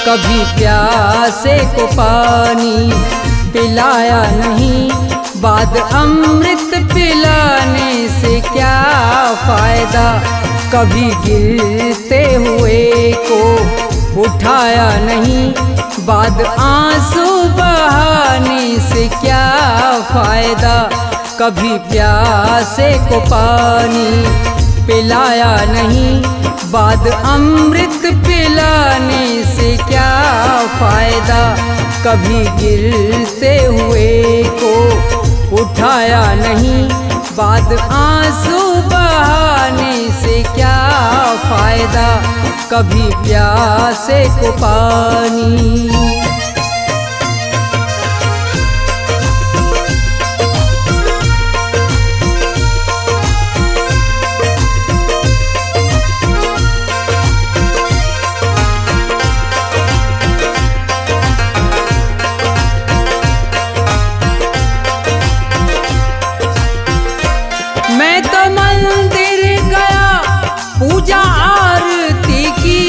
कभी प्यासे को पानी पिलाया नहीं, बाद अमृत पिलाने से क्या फायदा। कभी गिरते हुए को उठाया नहीं, बाद आंसू बहाने से क्या फायदा। कभी प्यासे को पानी पिलाया नहीं, बाद अमृत पिलाने से क्या फायदा। कभी गिरते हुए को उठाया नहीं, बाद आंसू बहाने से क्या फायदा। कभी प्यासे को पानी। मैं तो मंदिर गया, पूजा आरती की,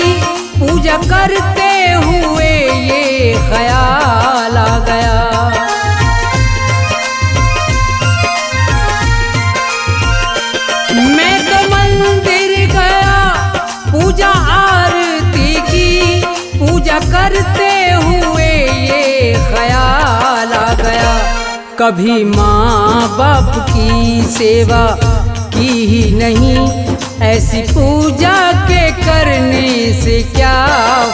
पूजा करते हुए ये ख्याल आ गया। मैं तो मंदिर गया, पूजा आरती की, पूजा करते हुए ये ख्याल आ गया। कभी माँ बाप की सेवा की ही नहीं, ऐसी पूजा के करने से क्या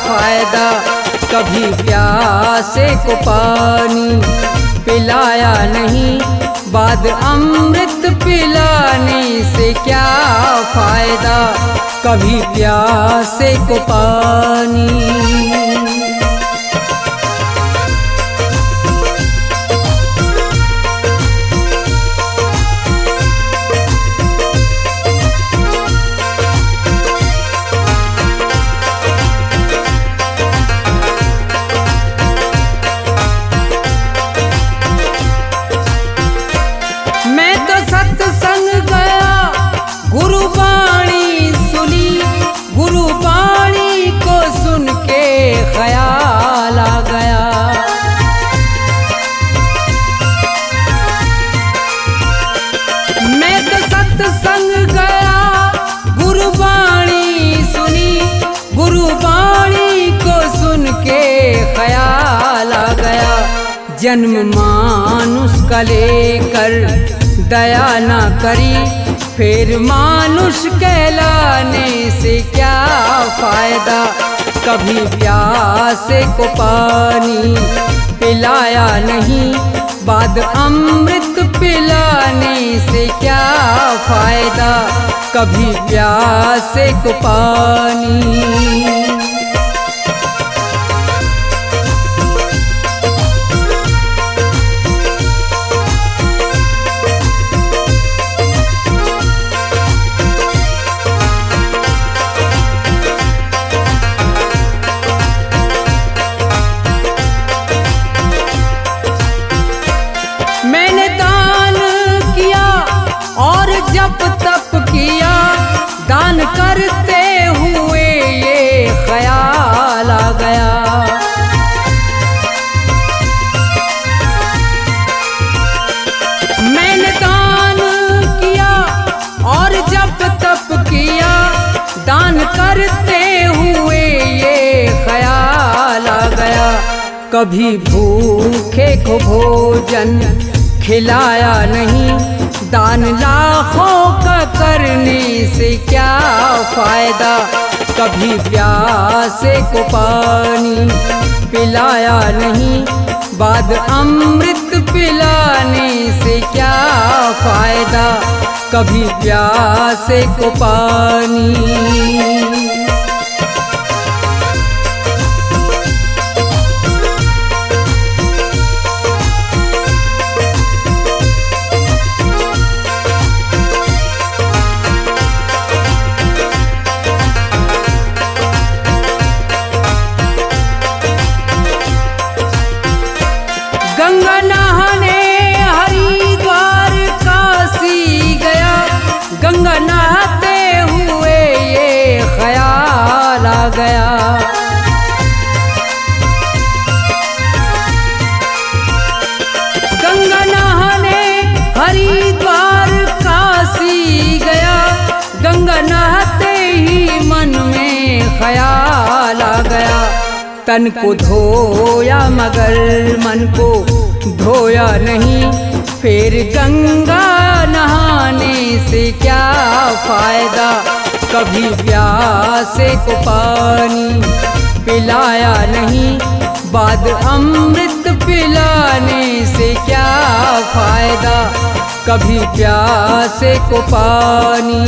फायदा। कभी प्यासे को पानी पिलाया नहीं, बाद अमृत पिलाने से क्या फायदा। कभी प्यासे को पानी। मैं तो सत्संग गया, गुरुवाणी सुनी, गुरुवाणी को सुन के ख्याल आ गया। मैं तो सत्संग गया, गुरुवाणी सुनी, गुरुवाणी को सुन के ख्याल आ गया। जन्म मानुष का लेकर दया ना करी, फिर मानुष कहलाने से क्या फायदा। कभी प्यासे को पानी पिलाया नहीं, बाद अमृत पिलाने से क्या फायदा। कभी प्यासे को पानी। मैंने दान किया और जप तप किया, दान करते हुए ये ख्याल आ गया। मैंने दान किया और जप तप किया, दान करते हुए ये ख्याल आ गया। कभी भूखे को भोजन खिलाया नहीं, दान लाखों का करने से क्या फायदा। कभी प्यासे को पानी पिलाया नहीं, बाद अमृत पिलाने से क्या फायदा। कभी प्यासे को पानी। गंगा नहाने हरिद्वार काशी गया, गंगा नहाते हुए ये ख्याल गंगा नहाते ही मन में ख्याल आ गया। तन को धोया मगर मन को धोया नहीं, फिर गंगा नहाने से क्या फायदा। कभी प्यासे को पानी पिलाया नहीं, बाद अमृत पिलाने से क्या फायदा। कभी प्यासे को पानी।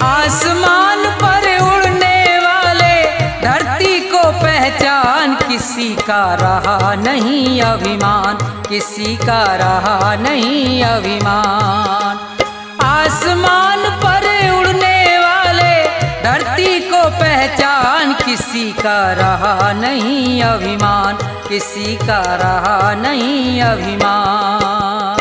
आसमान पर उड़ने वाले धरती को पहचान, किसी का रहा नहीं अभिमान, किसी का रहा नहीं अभिमान। आसमान पर उड़ने वाले धरती को पहचान, किसी का रहा नहीं अभिमान, किसी का रहा नहीं अभिमान।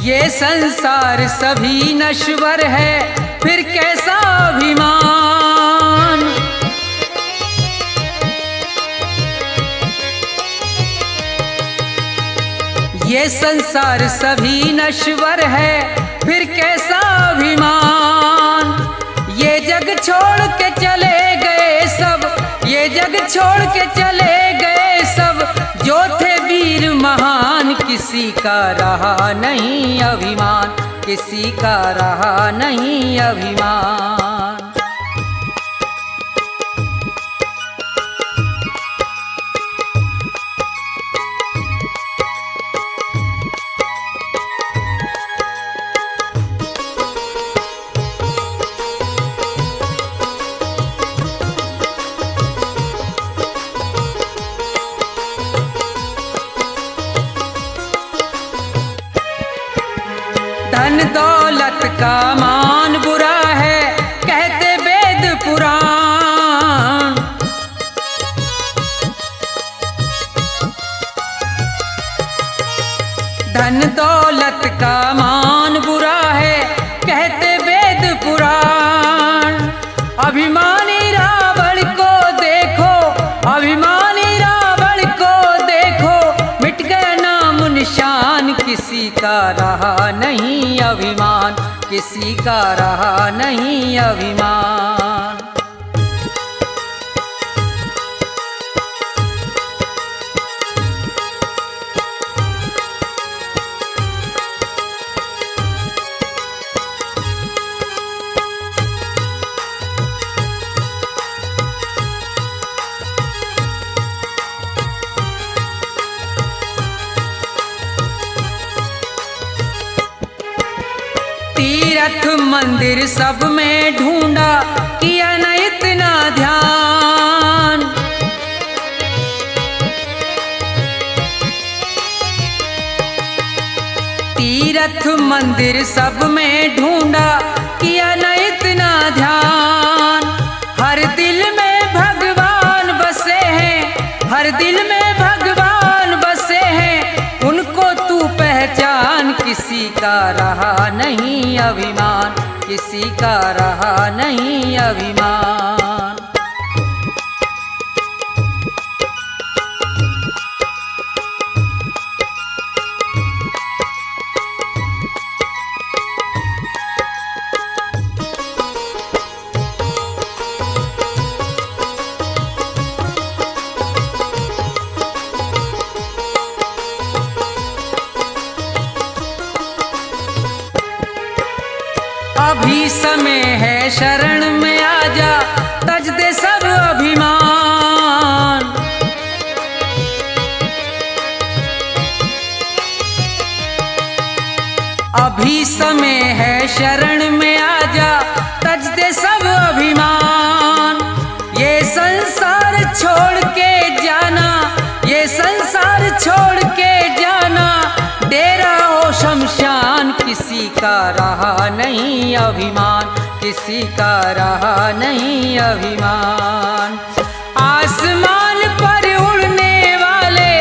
ये संसार सभी नश्वर है, फिर कैसा अभिमान। ये संसार सभी नश्वर है, फिर कैसा अभिमान। ये जग छोड़ के चले गए सब, ये जग छोड़ के चले गए सब, जो थे वीर महान, किसी का रहा नहीं अभिमान, किसी का रहा नहीं अभिमान। धन दौलत का मान बुरा है, कहते वेद पुराण। धन दौलत का मान बुरा है, कहते वेद पुराण। अभिमानी रावण को देखो, अभिमानी रावण को देखो, मिट गया नाम निशान, किसी का रहा नहीं अभिमान, किसी का रहा नहीं अभिमान। तीर्थ मंदिर सब में ढूंढा, किया न इतना ध्यान। तीर्थ मंदिर सब में ढूंढा, किया न इतना ध्यान। हर दिल में भगवान बसे हैं, हर दिल में भगवान बसे हैं, उनको तू पहचान, किसी का रहा नहीं अभिमान, किसी का रहा नहीं अभिमान। अभी समय है शरण में आजा, तज दे सब अभिमान। अभी समय है शरण में आजा, तज दे सब अभिमान। ये संसार छोड़ के जाना, ये संसार छोड़ के जाना, डेरा हो शमशान। किसी का रहा नहीं अभिमान, किसी का रहा नहीं अभिमान। आसमान पर उड़ने वाले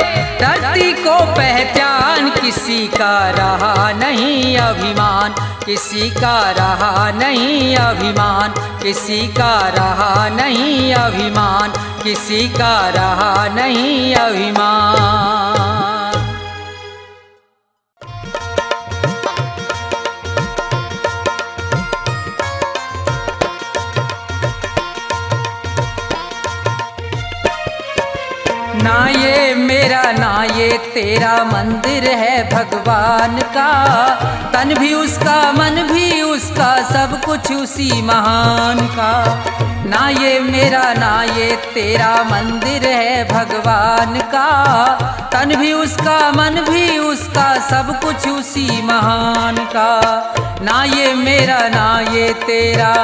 धरती को पहचान, किसी का रहा नहीं अभिमान, किसी का रहा नहीं अभिमान, किसी का रहा नहीं अभिमान, किसी का रहा नहीं अभिमान। ना ये मेरा ना ये तेरा मंदिर है भगवान का, तन भी उसका मन भी उसका सब कुछ उसी महान का। ना ये मेरा ना ये तेरा मंदिर है भगवान का, तन भी उसका मन भी उसका सब कुछ उसी महान का। ना ये मेरा ना ये तेरा।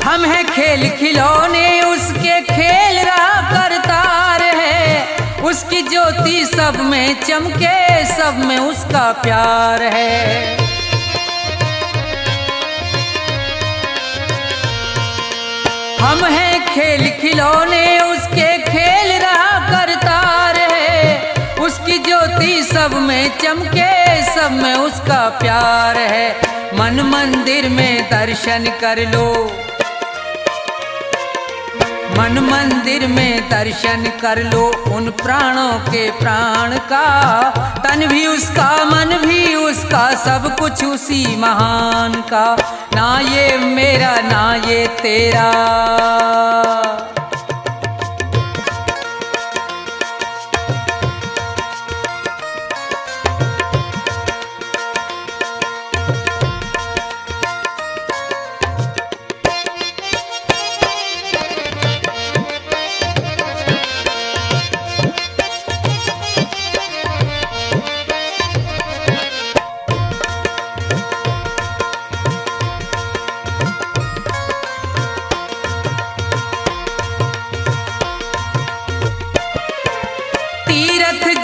हम हैं खेल खिलौने उसके, खेल रहा करतार है। उसकी ज्योति सब में चमके, सब में उसका प्यार है। हम हैं खेल खिलौने उसके, खेल रहा करतार है। उसकी ज्योति सब में चमके, सब में उसका प्यार है। मन मंदिर में दर्शन कर लो, मन मंदिर में दर्शन कर लो उन प्राणों के प्राण का। तन भी उसका मन भी उसका सब कुछ उसी महान का। ना ये मेरा ना ये तेरा।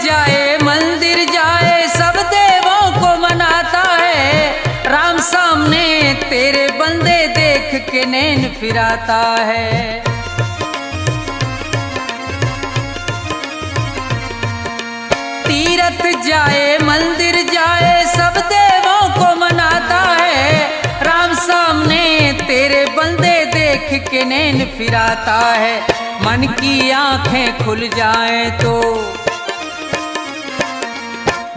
जाए मंदिर जाए सब देवों को मनाता है। राम सामने तेरे बंदे देख के नैन फिराता है। तीरथ जाए मंदिर जाए सब देवों को मनाता है। राम सामने तेरे बंदे देख के नैन फिराता है। मन की आंखें खुल जाएं तो,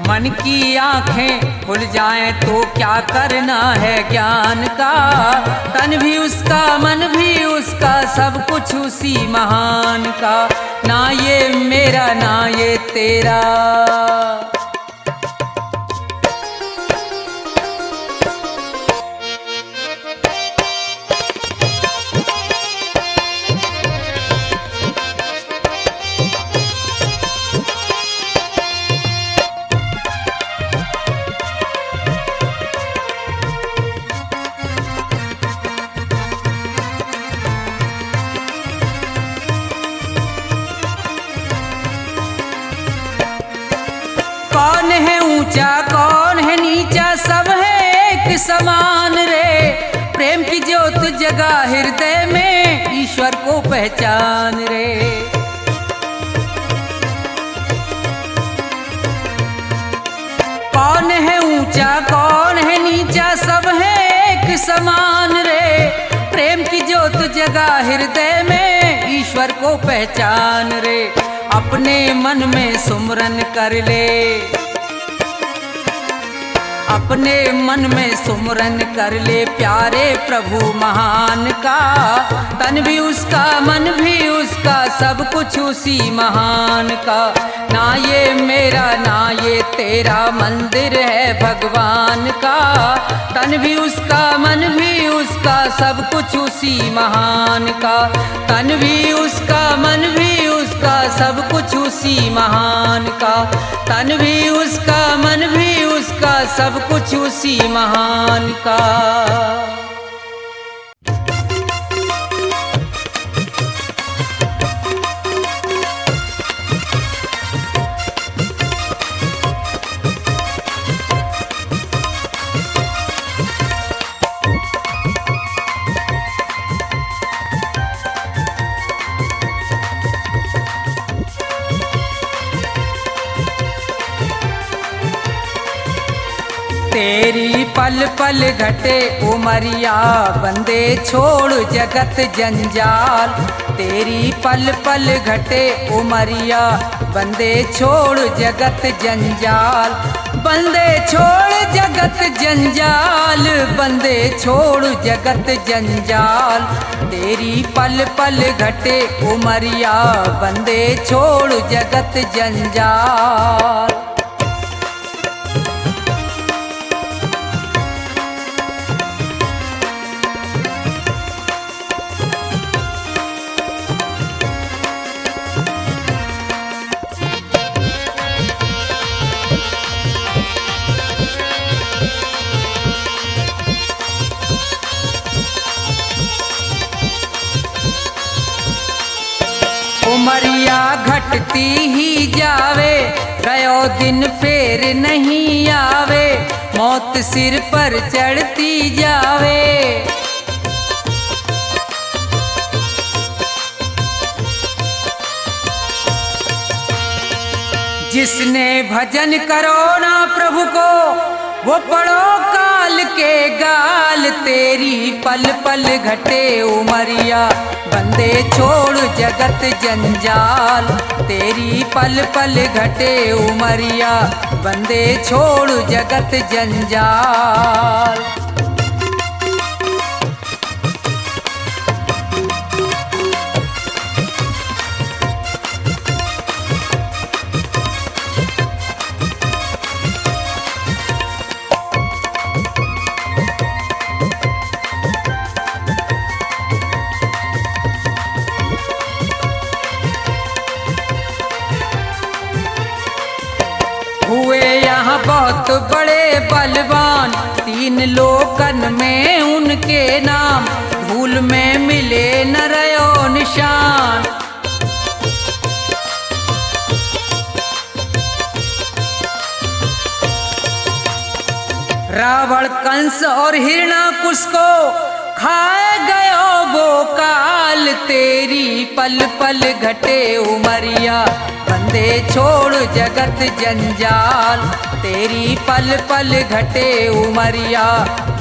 मन की आंखें खुल जाएं तो क्या करना है ज्ञान का। तन भी उसका मन भी उसका सब कुछ उसी महान का। ना ये मेरा ना ये तेरा। कौन है ऊंचा कौन है नीचा, सब है एक समान रे। प्रेम की ज्योत जगा हृदय में, ईश्वर को पहचान रे। कौन है ऊंचा कौन है नीचा, सब है एक समान रे। प्रेम की ज्योत जगा हृदय में, ईश्वर को पहचान रे। अपने मन में सुमरन कर ले, अपने मन में सुमरन कर ले प्यारे प्रभु महान का। तन भी उसका मन भी उसका सब कुछ उसी महान का। ना ये मेरा ना ये तेरा मंदिर है भगवान का। तन भी उसका मन भी उसका सब कुछ उसी महान का। तन भी उसका मन भी उसका सब कुछ उसी महान का। तन भी उसका मन भी उसका सब कुछ उसी महान का। तेरी पल पल घटे उमरिया बंदे छोड़ जगत जंजाल। तेरी पल पल घटे उमरिया बंदे छोड़ जगत जंजाल। बंदे छोड़ जगत जंजाल बंदे छोड़ जगत जंजाल। तेरी पल पल घटे उमरिया बंदे छोड़ जगत जंजाल। उमरिया घटती ही जावे गयो दिन फेर नहीं आवे। मौत सिर पर चढ़ती जावे। जिसने भजन करो ना प्रभु को वो पढ़ो काल के गाल। तेरी पल पल घटे उमरिया बंदे छोड़ जगत जंजाल। तेरी पल पल घटे उमरिया बंदे छोड़ जगत जंजाल। हुए यहाँ बहुत बड़े बलवान, तीन लोकन में उनके नाम, धूल में मिले न रयो निशान। रावण कंस और हिरणाकुश को खाए गयो वो काल। तेरी पल पल घटे उमरिया बंदे छोड़ जगत जंजाल। तेरी पल पल घटे उमरिया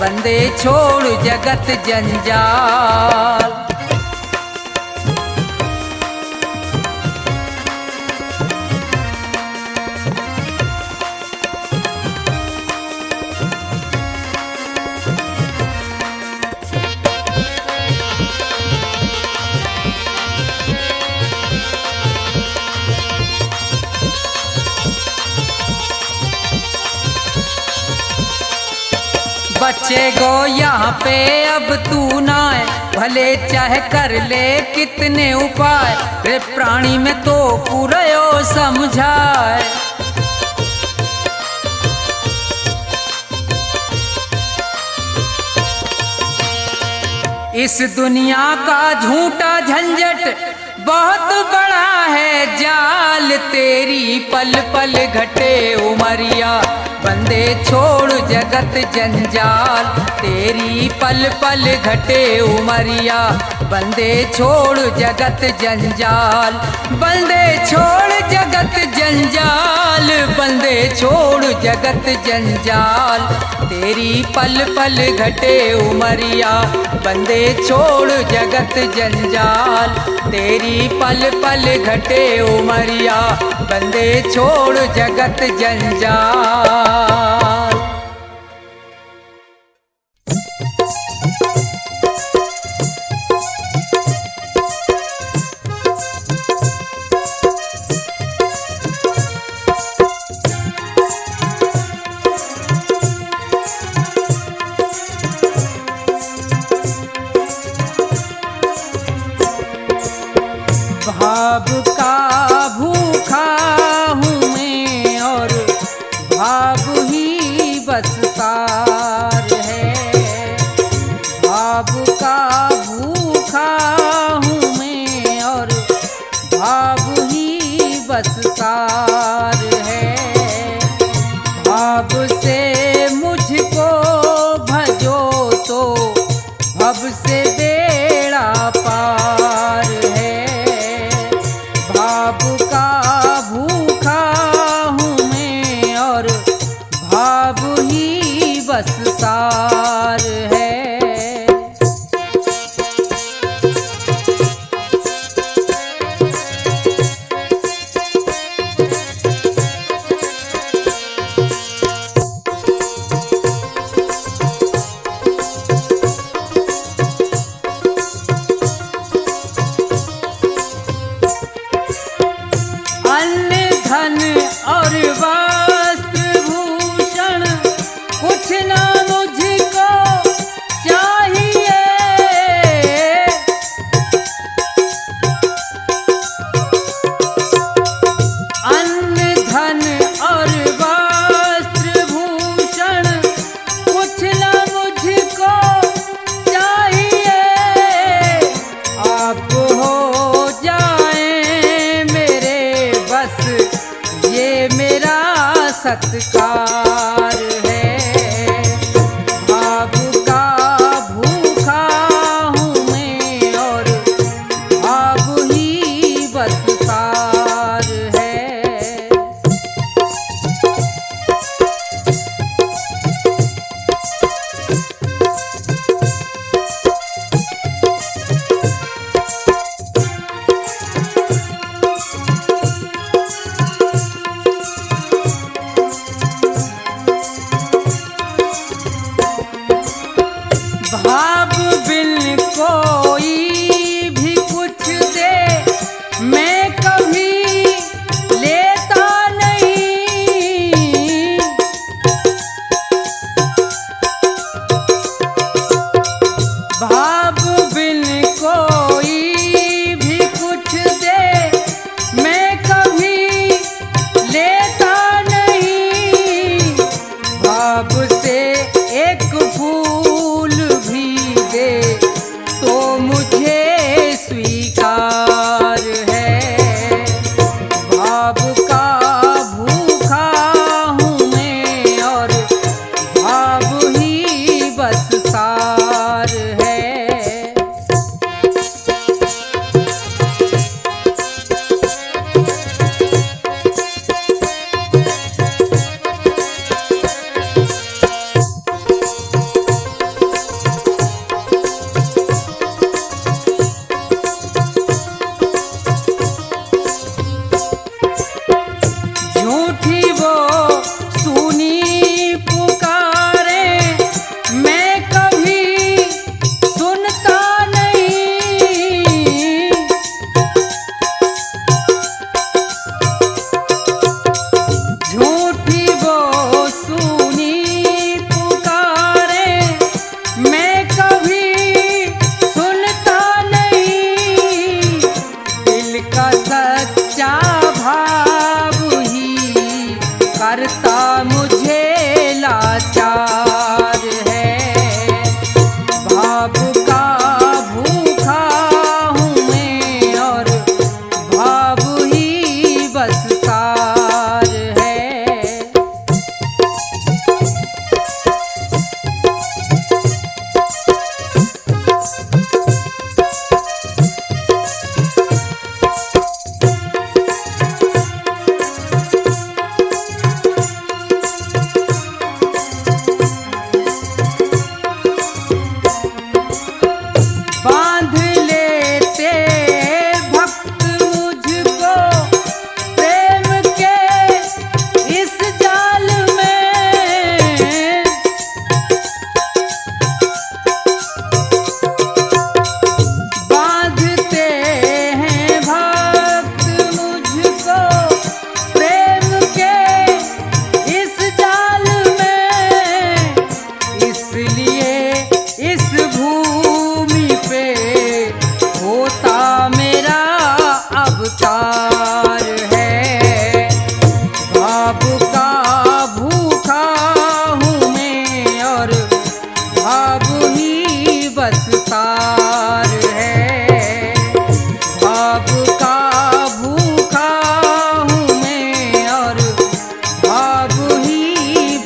बंदे छोड़ जगत जंजाल। बच्चे गो यहाँ पे अब तू ना है, भले चाहे कर ले कितने उपाय, रे प्राणी में तो पूरयो समझाए। इस दुनिया का झूठा झंझट बहुत बड़ा है जाल। तेरी पल पल घटे उमरिया बंदे छोड़ जगत जंजाल। तेरी पल पल घटे उमरिया बंदे छोड़ जगत जंजाल। बंदे छोड़ जगत जंजाल, बंदे छोड़ जगत जंजाल। तेरी पल पल घटे उमरिया बंदे छोड़ जगत जंजाल। तेरी पल पल घटे उमरिया बंदे छोड़ जगत जंजाल। बसतार है। भाव का भूखा हूँ मैं और भाव ही बसतार है। भाव से मुझको भजो तो भव से बेड़ा पार है। भाव का भूखा हूँ मैं और भाव ही बसतार है। अन्न धन और वस्त्र भूषण कुछ ना मुझको चाहिए। अन्न धन और वस्त्र भूषण कुछ ना मुझको चाहिए। आप हो जाए मेरे बस ये मेरा सत्कार है। भाव का भूखा हूँ मैं और भाव ही बसतार है।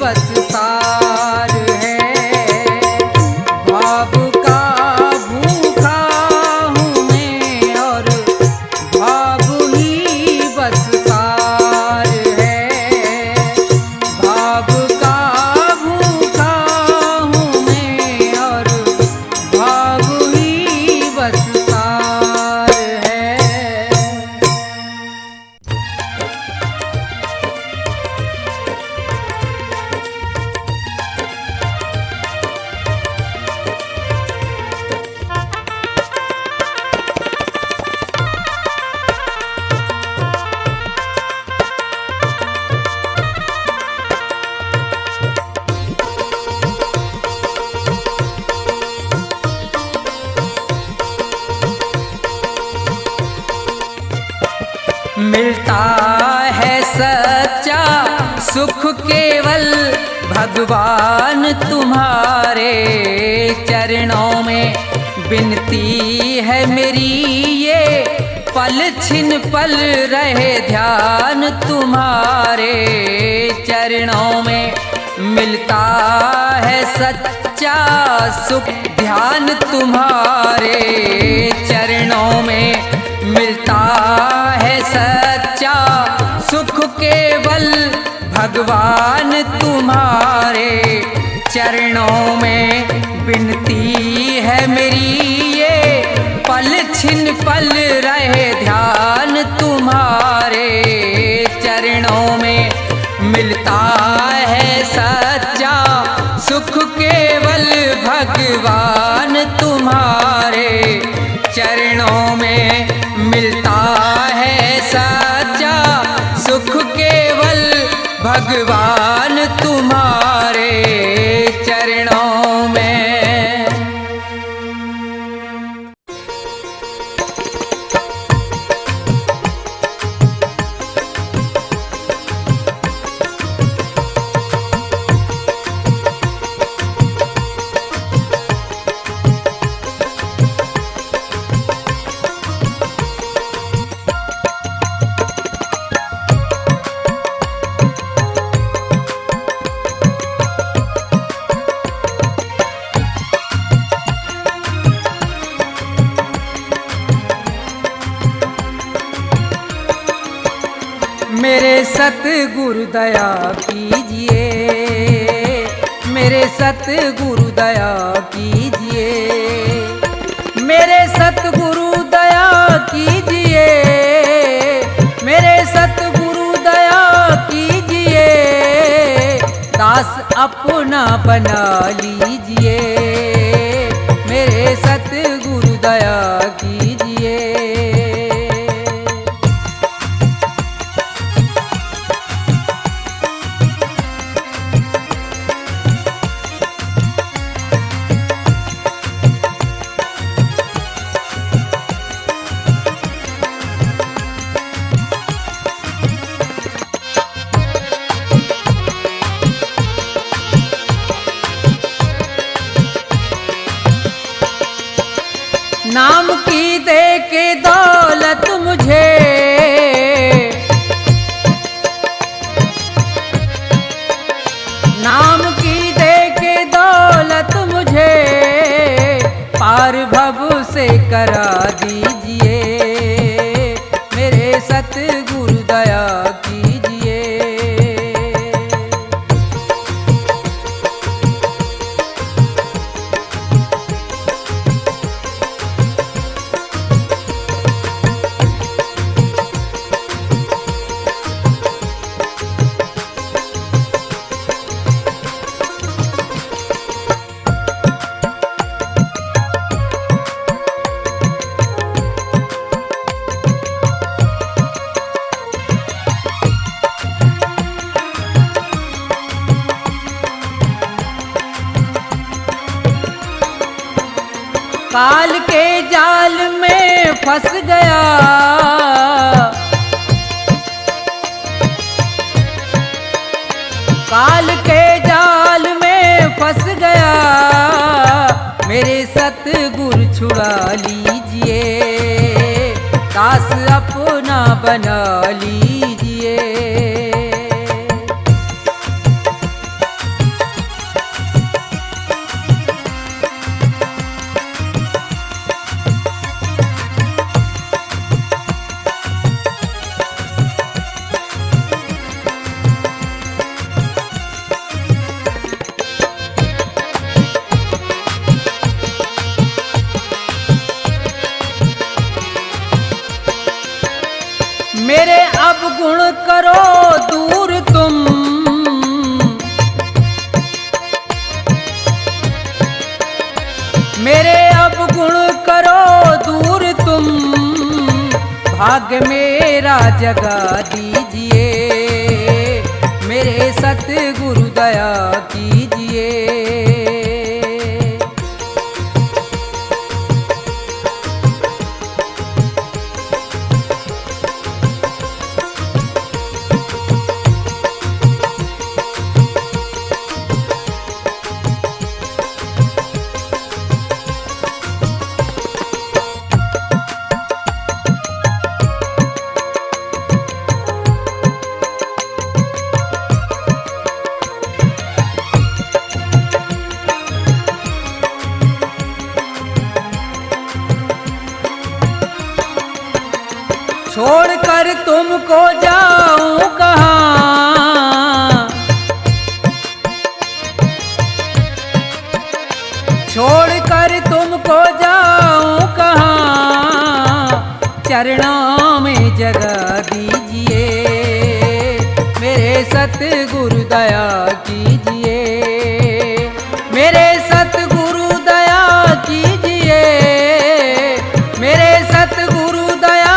बस सार है। भाव का भूखा हूँ मैं और भाव ही बस सार है। भाव का भूखा हूँ मैं और भाव ही बस सार है। मिलता है सच्चा सुख केवल भगवान तुम्हारे चरणों में। विनती है मेरी ये पल छिन पल रहे ध्यान तुम्हारे चरणों में। मिलता है सच्चा सुख ध्यान तुम्हारे चरणों में। मिलता है सच्चा सुख केवल भगवान तुम्हारे चरणों में। विनती है मेरी ये पल छिन पल रहे ध्यान तुम्हारे चरणों में। मिलता है सच्चा सुख केवल भगवान तुम्हारे चरणों में। मिलता है सच्चा सुख केवल भगवान तुम्हारे चरणों में। मेरे सतगुरु दया कीजिए, मेरे सतगुरु दया कीजिए, मेरे सतगुरु दया कीजिए, मेरे सतगुरु दया कीजिए। दास अपना बना लीजिए, मेरे सतगुरु दया कीजिए। नाम की दे के दौलत मुझे, नाम की दे के दौलत मुझे पार भव से करा दीजिए, मेरे सतगुरु दया कीजिए। काल के जाल में फंस गया, काल के जाल में फंस गया, मेरे सतगुरु छुड़ा लीजिए, दास अपना बना लीजिए। गुण करो दूर तुम, भाग्य मेरा जगा दीजिए, मेरे सतगुरु दया कीजिए। छोड़कर तुमको जाऊं कहाँ, छोड़कर तुमको जाऊं कहाँ, चरणों में जगह दीजिए, मेरे सतगुरु दया कीजिए, मेरे सतगुरु दया कीजिए, मेरे सतगुरु दया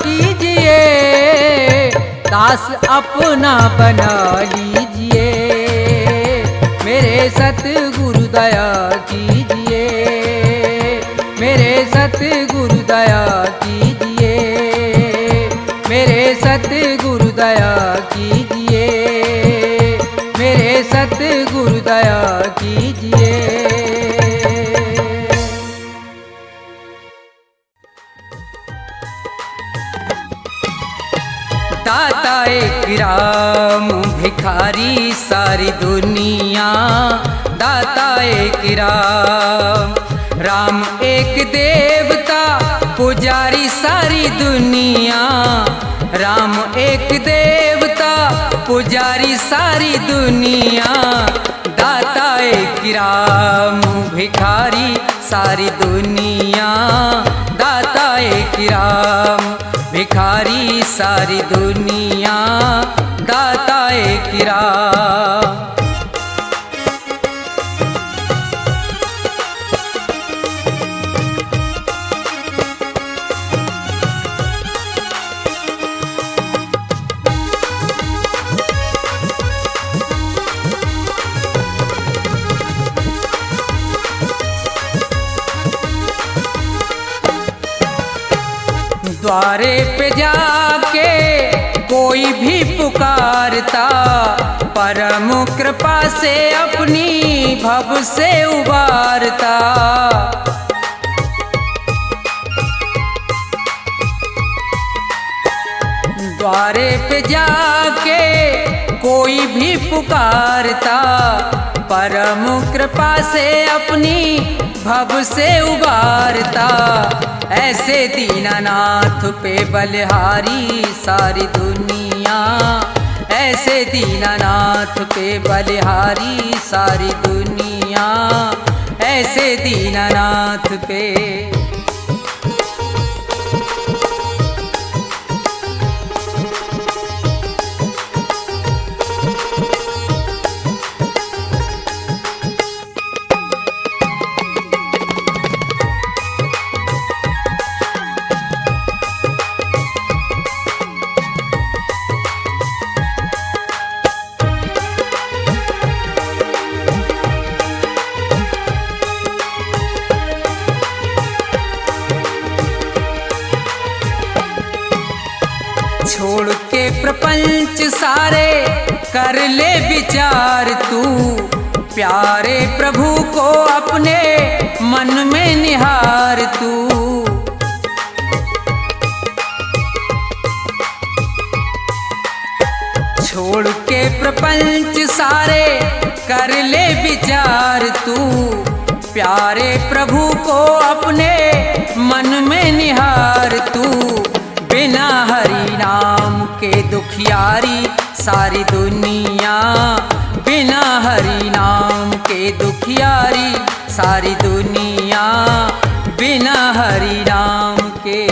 कीजिए, दास अपना बना लीजिए, मेरे सतगुरु दया कीजिए, मेरे सतगुरु दया कीजिए, मेरे सतगुरु दया कीजिए, मेरे सतगुरु दया कीजिए। दाता एक राम भिखारी सारी दुनिया, दाता एक राम, राम एक देवता पुजारी सारी दुनिया, राम एक देवता पुजारी सारी दुनिया, दाता एक राम भिखारी सारी दुनिया, दाता एक राम भिखारी सारी दुनिया, दाता एक राम। द्वारे पे जाके कोई भी पुकारता, परम कृपा से अपनी भव से उबारता, द्वारे पे जाके कोई भी पुकारता, परम कृपा से अपनी भव से उबारता, ऐसे दीनानाथ पे बलिहारी सारी दुनिया, ऐसे दीनानाथ पे बलिहारी सारी दुनिया, ऐसे दीनानाथ पे। छोड़ के प्रपंच सारे कर ले विचार तू, प्यारे प्रभु को अपने मन में निहार तू, छोड़ के प्रपंच सारे कर ले विचार तू, प्यारे प्रभु को अपने मन में निहार तू, बिना हरि नाम के दुखियारी सारी दुनिया, बिना हरि नाम के दुखियारी सारी दुनिया, बिना हरि नाम के।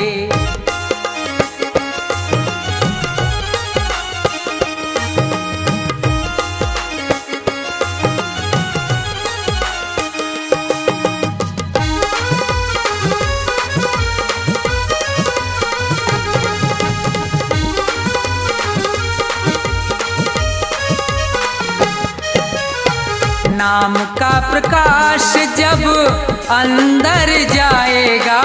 नाम का प्रकाश जब अंदर जाएगा,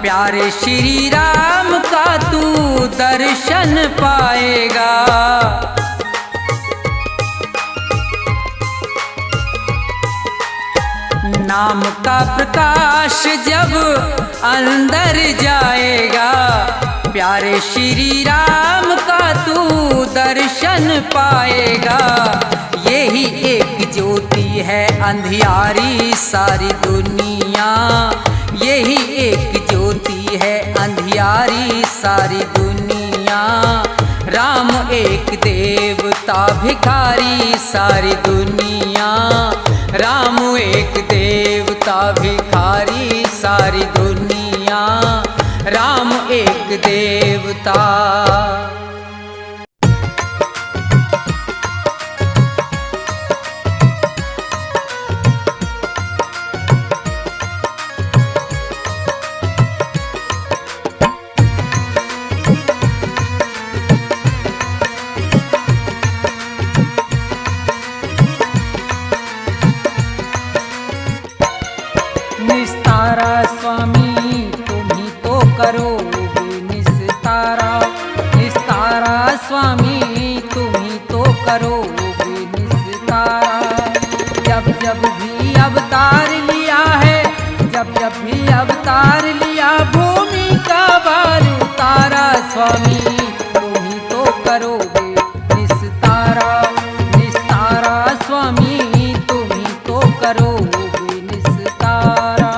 प्यारे श्री राम का तू दर्शन पाएगा। नाम का प्रकाश जब अंदर जाएगा, प्यारे श्री राम का तू दर्शन पाएगा। यही एक ज्योति है अंधियारी सारी दुनिया, यही एक ज्योति है अंधियारी सारी दुनिया। राम एक देवता भिखारी सारी दुनिया, राम एक देवता भिखारी सारी दुनिया, राम एक देवता। निस्तारा स्वामी तुम ही तो करोगे निस्तारा, निस्तारा स्वामी तुम ही तो करोगे निस्तारा। जब जब भी अवतार लिया है, जब जब भी अवतार लिया, भूमि का भार उतारा। स्वामी तुम ही तो करोगे निस्तारा, निस्तारा स्वामी तुम ही तो करोगे निस्तारा।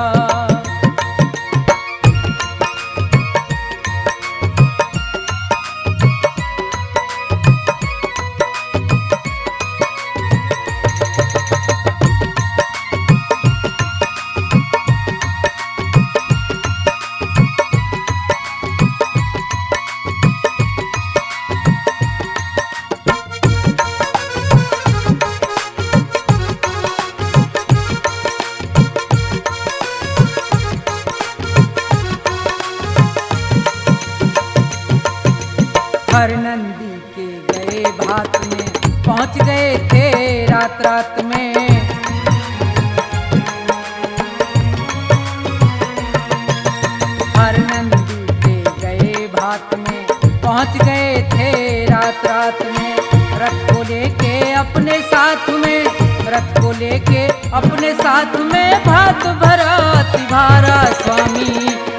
हर नंदी के गए भात में, पहुंच गए थे रात रात में। हर नंदी के गए भात में, पहुंच गए थे रात रात में। रथ को लेके अपने साथ में, रथ को लेके अपने साथ में, भात भरा तिभारा। स्वामी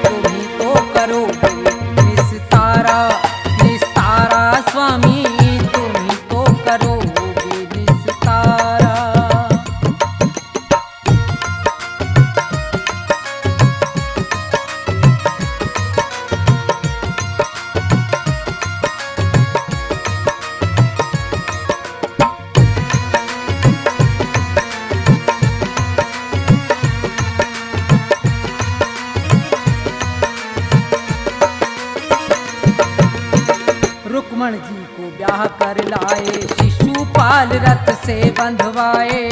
तुम ही तो करोगे निस्तारा, निस्तारा स्वामी तुम ही तो करोगे निस्तारा। रुक्मण जी को ब्याह कर लाए, शिशुपाल रथ से बंधवाए।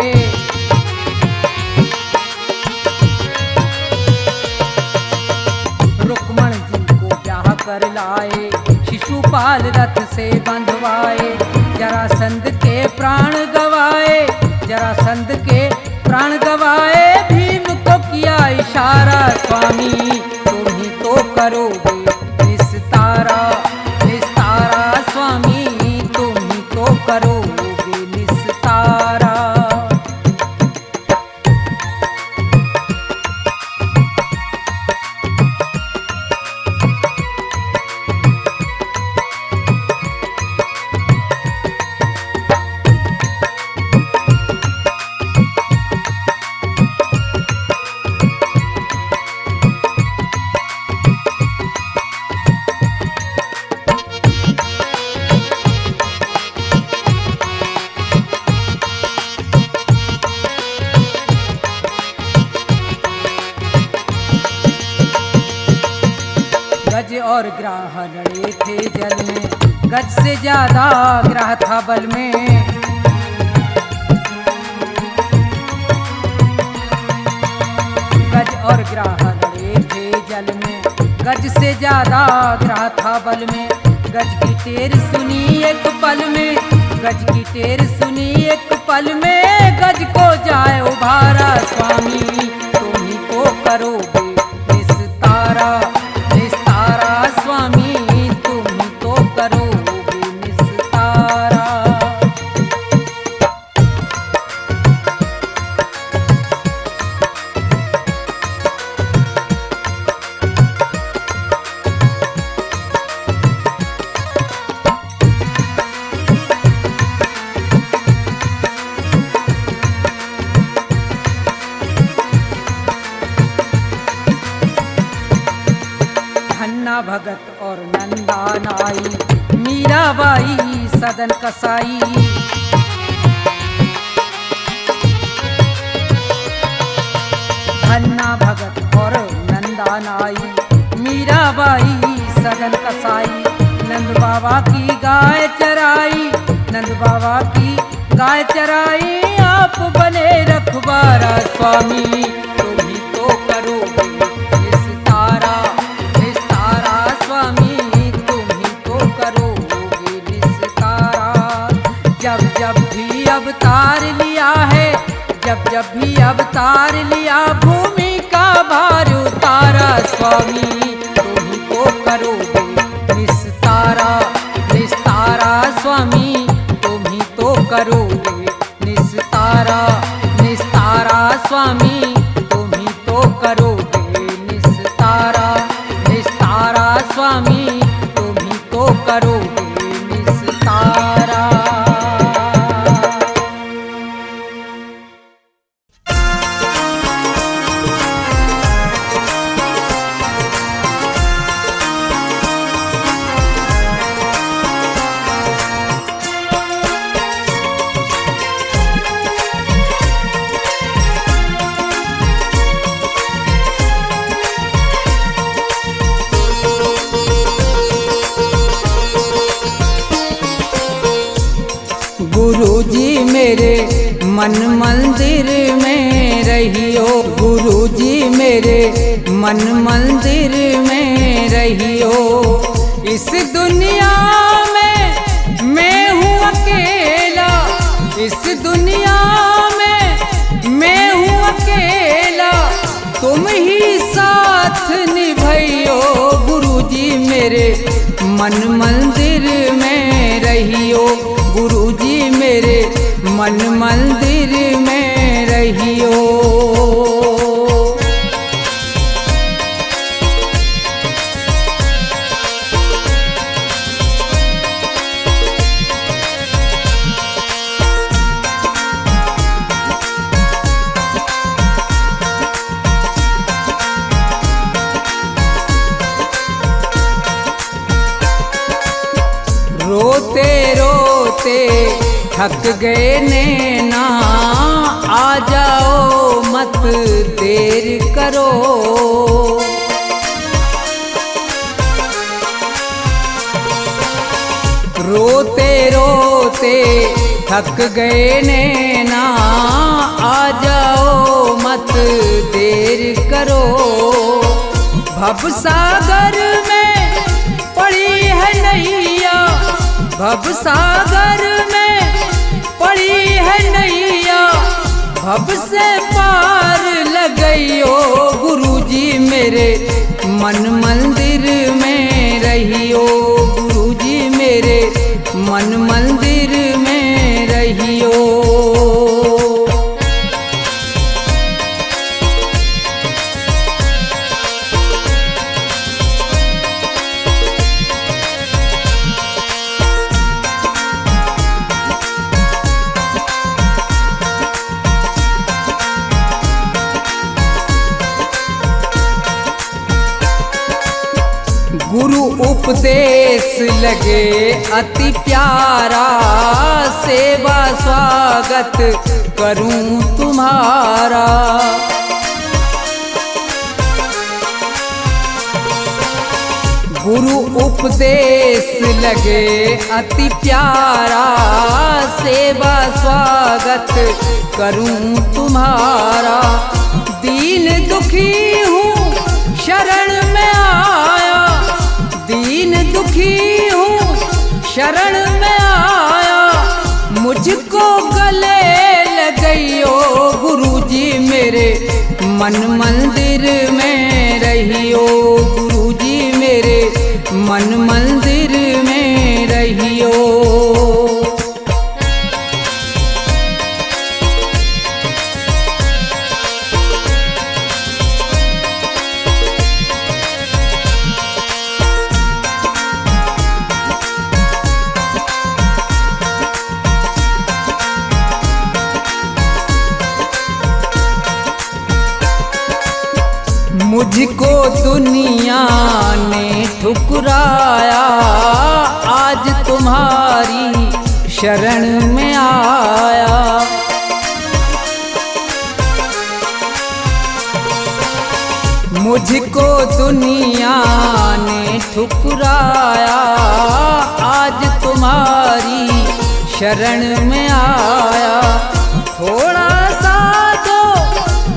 रुक्मण जी को ब्याह कर लाए, शिशुपाल रथ से बंधवाए। जरासंध के प्राण गवाए, जरासंध के प्राण गवाए। भीम को किया इशारा, स्वामी तुम ही तो करोगे निस्तारा, निस्तारा स्वामी तुम ही तो करोगे निस्तारा। गज और ग्राह लड़े थे जल में, गज से ज्यादा ग्राह था बल में। गज और ग्राह लड़े थे जल में, गज से ज्यादा ग्राह था बल में। गज की टेर सुनी एक पल में, गज की टेर सुनी एक पल में। गज मुझको जाए उभारा स्वामी, तुम ही तो करोगे निस्तारा, निस्तारा स्वामी, तुम ही तो करोगे निस्तारा। धन्ना भगत और नंदा नाई, मीराबाई सदन कसाई। धन्ना भगत और नंदा नाई, मीराबाई सदन कसाई। नंद बाबा की गाय चराई, नंद बाबा की गाय चराई, आप बने रखवारा स्वामी, तुम ही तो करोगे निस्तारा, निस्तारा स्वामी, तुम ही तो करोगे निस्तारा। जब जब भी अवतार लिया है, जब जब भी अवतार लिया, भूमि का भार उतारा स्वामी, तुम ही तो करोगे निस्तारा, निस्तारा स्वामी, तुम ही तो करोगे निस्तारा, निस्तारा स्वामी, तुम ही तो करोगे निस्तारा, निस्तारा स्वामी, तुम ही तो करोगे निस्तारा। गुरुजी मेरे मन मंदिर में रहियो, गुरुजी मेरे मन मंदिर में रहियो। इस दुनिया में मैं हूँ अकेला, इस दुनिया में मैं हूँ अकेला, तुम ही साथ निभाइयो। गुरुजी मेरे मन मंदिर में रहियो, गुरुजी मेरे मन मंदिर में रहियो। रोते रोते थक गए नैना, आ जाओ मत देर करो। रोते रोते थक गए नैना, आ जाओ मत देर करो। भवसागर में पड़ी है नैया, भवसागर में पड़ी है नैया, भव से पार लगइयो। गुरुजी मेरे मन मंदिर में रहियो, गुरुजी मेरे मन मंदिर में रहियो। गुरु उपदेश लगे अति प्यारा, सेवा स्वागत करूं तुम्हारा। गुरु उपदेश लगे अति प्यारा, सेवा स्वागत करूं तुम्हारा। दीन दुखी हूँ शरण में आया, दीन दुखी हूँ शरण में आया, मुझको गले लगइयो। मन मंदिर में रहियो गुरुजी मेरे, मन मंदिर में रहियो। मुझको दुनिया ने ठुकराया, आज तुम्हारी शरण में आया। मुझको दुनिया ने ठुकराया, आज तुम्हारी शरण में आया। थोड़ा सा दो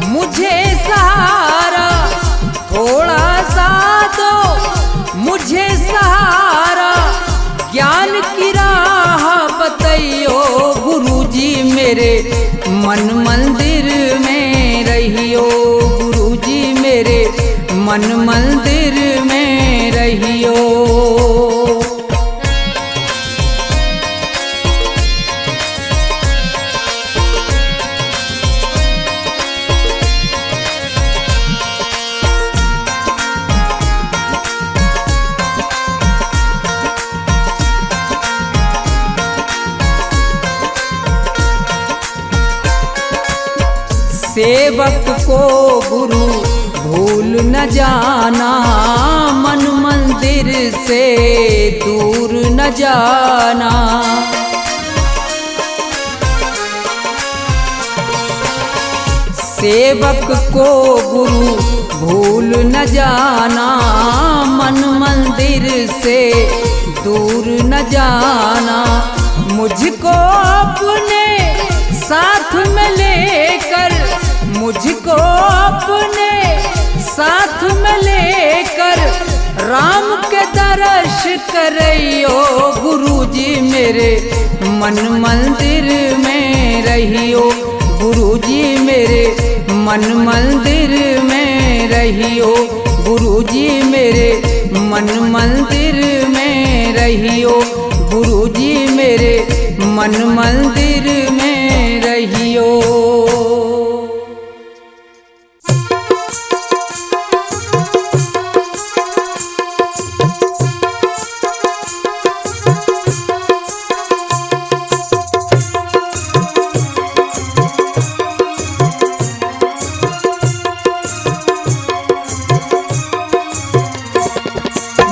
मुझे सहारा, थोड़ा सा दो मुझे सहारा, ज्ञान की राह बतइयो गुरुजी मेरे, मन मंदिर में रहियो गुरुजी मेरे, मन मंदिर में रहियो। सेवक को गुरु भूल न जाना, मन मंदिर से दूर न जाना। सेवक को गुरु भूल न जाना, मन मंदिर से दूर न जाना। मुझको अपने साथ में लेकर, मुझको अपने साथ में लेकर, राम के दर्श करियो गुरुजी मेरे, मन मंदिर में रहियो गुरुजी मेरे, मन मंदिर में रहियो गुरुजी मेरे, मन मंदिर में रहियो गुरुजी मेरे, मन मंदिर में रहियो।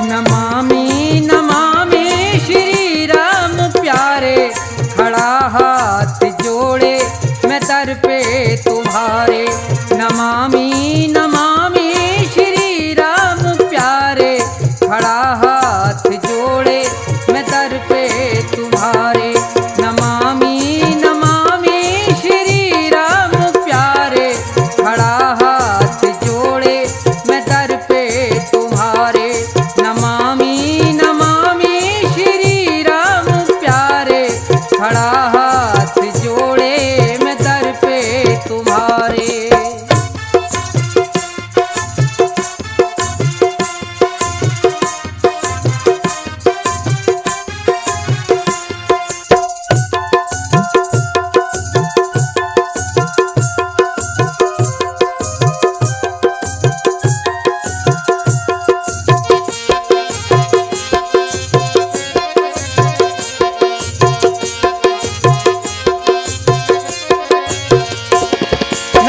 नमामि नमामि श्री राम प्यारे, खड़ा हाथ जोड़े मैं दर पे तुम्हारे। नमामि नमामि श्री राम प्यारे, खड़ा हाथ जोड़े मैं दर पे तुम्हारे। नमामि नमामि श्री राम प्यारे, खड़ा हाथ जोड़े मैं दर पे तुम्हारे। नमामि नमामि श्री राम प्यारे, खड़ा हाथ जोड़े मैं दर पे तुम्हारे। न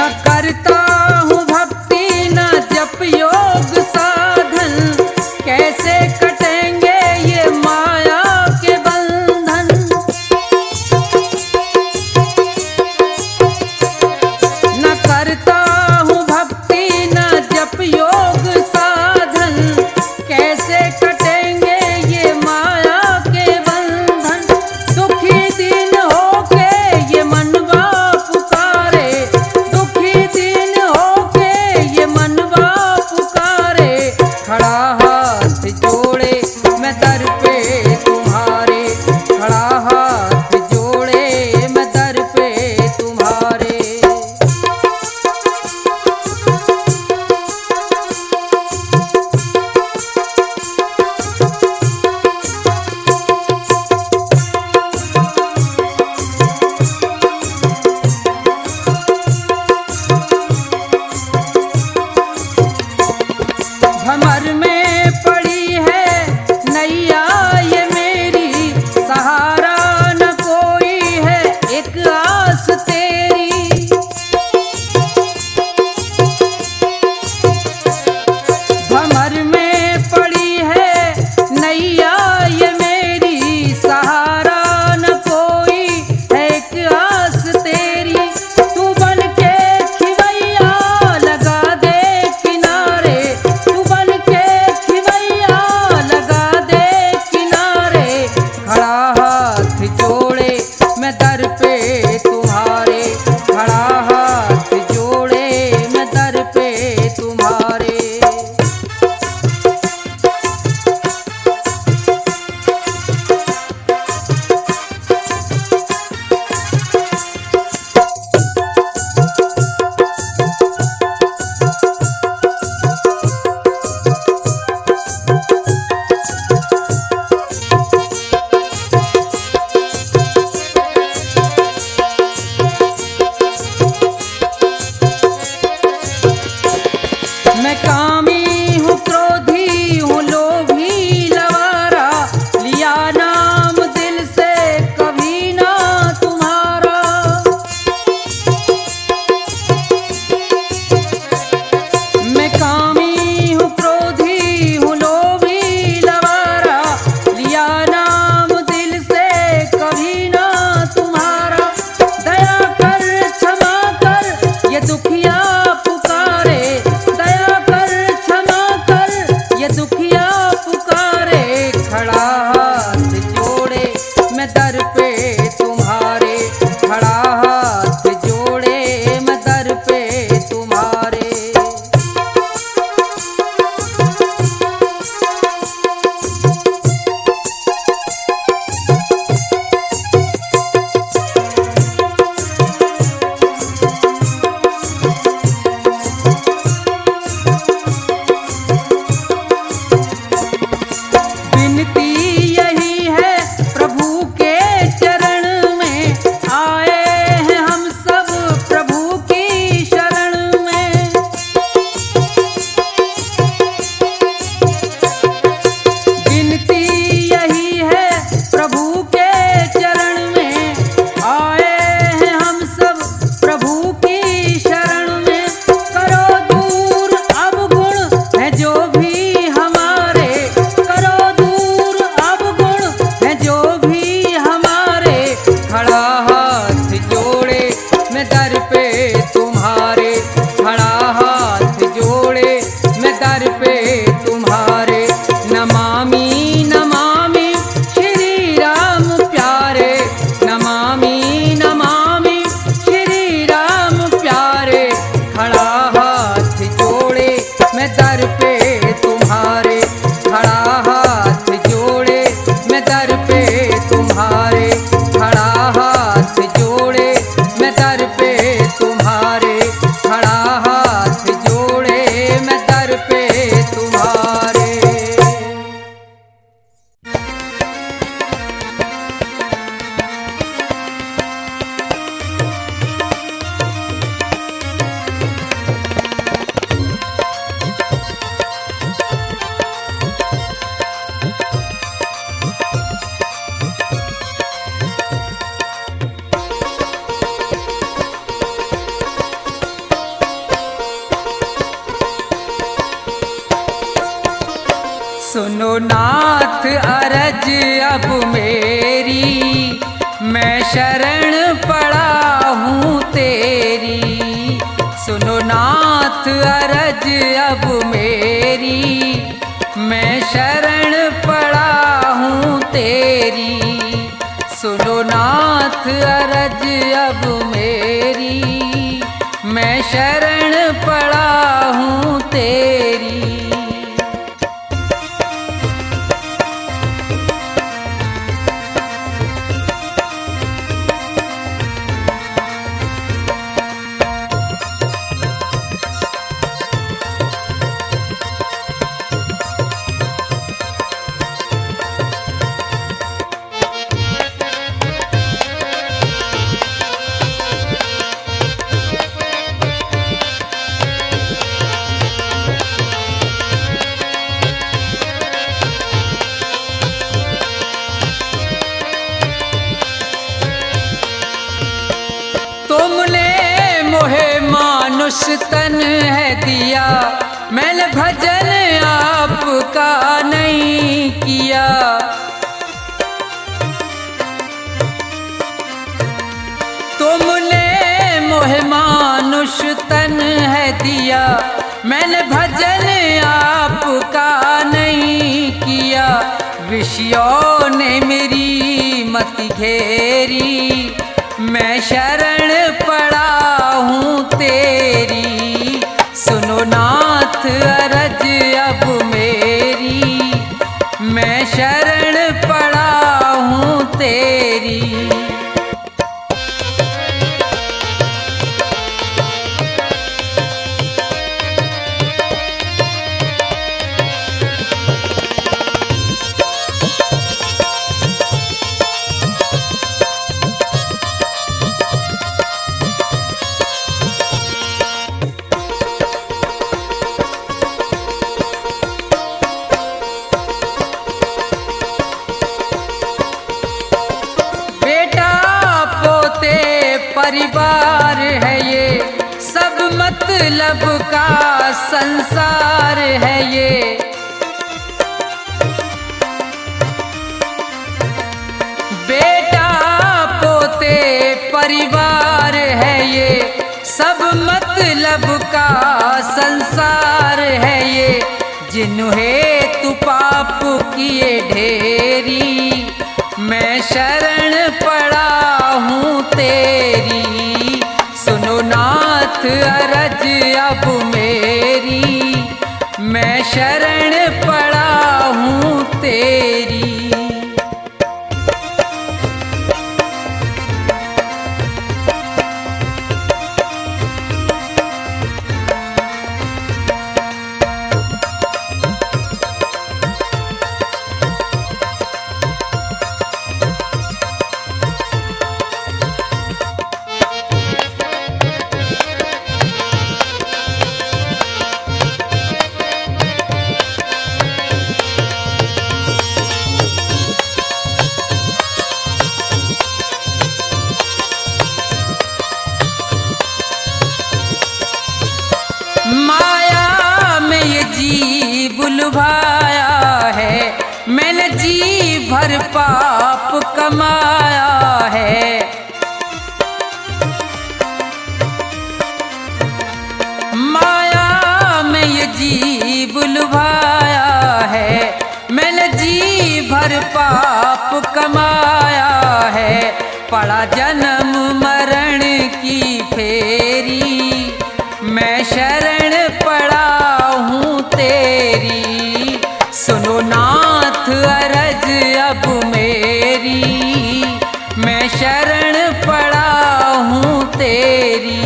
दुखिया पुकारे, दया कर क्षमा कर, ये दुखिया पुकारे। खड़ा हाथ जोड़े मैं दर पे तुम्हारे, खड़ा हाथ जोड़े मैं दर पे तुम्हारे। विनती यही है प्रभु के चरण में, आए हैं हम सब प्रभु की शरण में। विनती यही है प्रभु के चरण में, आए हैं हम सब प्रभु की शरण में। करो दूर अवगुण है जो भी हमारे, करो दूर अवगुण है जो भी हमारे। खड़ा हाथ जोड़े मैं दर पे तुम्हारे, खड़ा हाथ जोड़े मैं दर पे तुम्हारे। नमामि नमामि श्री राम प्यारे, नमामि नमामि श्री राम प्यारे। खड़ा हाथ जोड़े मैं दर पे तुम्हारे, खड़ा हाथ जोड़े मैं दर पे तुम्हारे, खड़ा हाथ जोड़े मैं दर पे तुम्हारे, खड़ा हाथ जोड़े मैं दर पे तुम्हारे। सुनो नाथ अरज अब मेरी, मैं शरण पड़ा हूँ तेरी। सुनो नाथ अरज अब मेरी, मैं शरण पड़ा हूँ तेरी। सुनो नाथ अरज अब मेरी, मैं शरण पड़ा हूँ तेरी। मानुष तन है दिया, मैंने भजन आपका नहीं किया। तुमने मोहे मानुष तन है दिया, मैंने भजन आपका नहीं किया। विषयों ने मेरी मत घेरी, मैं शरण पड़ा हूँ तेरी। सुनो नाथ अरज अब मेरी, मैं शरण पड़ा हूँ तेरी। परिवार है ये, सब मतलब का संसार है ये। बेटा पोते परिवार है ये, सब मतलब मतलब का संसार है ये, जिन्हें तू पाप किए ढेरी, मैं शरण पड़ा हूँ तेरी। सुनो नाथ अरज अब मेरी, मैं शरण पड़ा हूँ तेरी। माया में ये जी बुलवाया है, मैंने जी भर पाप कमाया है। माया में ये जी बुलवाया है, मैंने जी भर पाप कमाया है। पड़ा जन्म मरण की फेरी, मैं शरण पड़ा हूँ तेरी। सुनो नाथ अरज अब मेरी, मैं शरण पड़ा हूँ तेरी।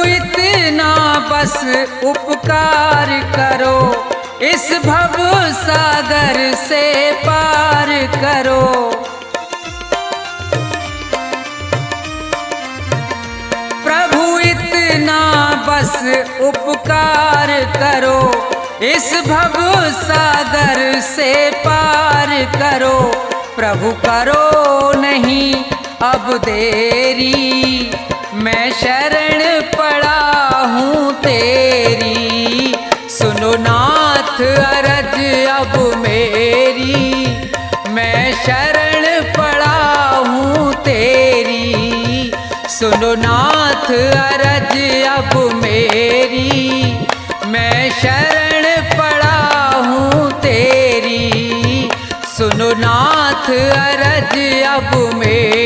इतना बस उपकार करो, इस भव सागर से पार करो। प्रभु इतना बस उपकार करो, इस भव सागर से पार करो। प्रभु करो नहीं अब देरी, मैं शरण पड़ा हूँ तेरी। सुनो नाथ अरज अब मेरी, मैं शरण पड़ा हूँ तेरी। सुनो नाथ अरज अब मेरी, मैं शरण पड़ा हूँ तेरी। सुनो नाथ अरज अब मेरी।